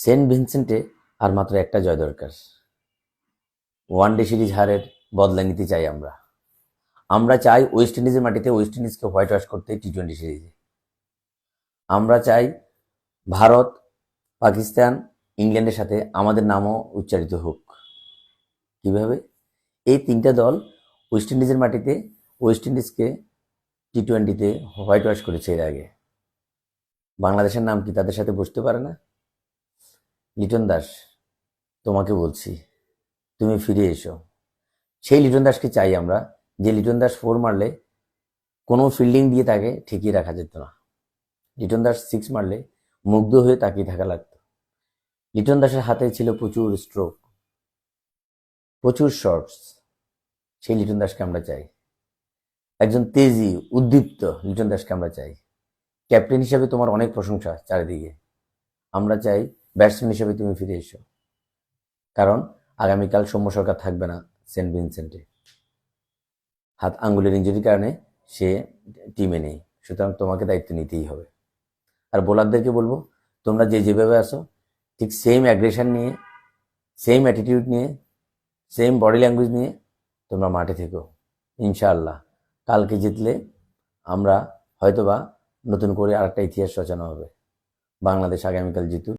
Saint ভিনসেন্টে আর মাত্র একটা জয় দরকার। ওয়ানডে সিরিজ হারের বদলা নিতে চাই আমরা। আমরা চাই ওয়েস্ট ইন্ডিজের মাটিতে ওয়েস্ট ইন্ডিজকে হোয়াইট ওয়াশ করতে টি-20 সিরিজে। আমরা চাই ভারত, পাকিস্তান, ইংল্যান্ডের সাথে আমাদের নামও উচ্চারিত হোক। কিভাবে? এই তিনটা দল ওয়েস্ট ইন্ডিজের মাটিতে ওয়েস্ট ইন্ডিজকে টি-20তে হোয়াইট ওয়াশ করেছে এর আগে। বাংলাদেশের নাম কি তাদের সাথে বসতে পারে না? লিটন দাস, তোমাকে বলছি, তুমি ফিরে এসো। সেই লিটন দাসকে চাই আমরা, যে লিটন দাস 4 মারলে কোনো ফিল্ডিং দিয়ে তাকে ঠেকিয়ে রাখা যেত না। লিটন দাস 6 মারলে মুগ্ধ হয়ে তাকিয়ে থাকা লাগতো। লিটন দাসের হাতে ছিল প্রচুর স্ট্রোক, প্রচুর শর্টস। সেই লিটন দাসকে আমরা চাই। একজন তেজি, উদ্দীপ্ত লিটন দাসকে আমরা চাই। ক্যাপ্টেন হিসেবে তোমার অনেক প্রশংসা চারিদিকে। আমরা চাই ব্যাটসম্যান হিসেবে তুমি ফিরে এসো, কারণ আগামীকাল সৌম্য সরকার থাকবে না সেন্ট ভিনসেন্টে। হাত আঙ্গুলের ইঞ্জুরির কারণে সে টিমে নেই, সুতরাং তোমাকে দায়িত্ব নিতেই হবে। আর বোলারদেরকে বলবো, তোমরা যেভাবে আসো ঠিক সেম অ্যাগ্রেশন নিয়ে, সেম অ্যাটিটিউড নিয়ে, সেম বডি ল্যাঙ্গুয়েজ নিয়ে তোমরা মাঠে থেকো। ইনশাআল্লাহ কালকে জিতলে আমরা হয়তোবা নতুন করে আরেকটা ইতিহাস রচনা হবে। বাংলাদেশ আগামীকাল জিতুক।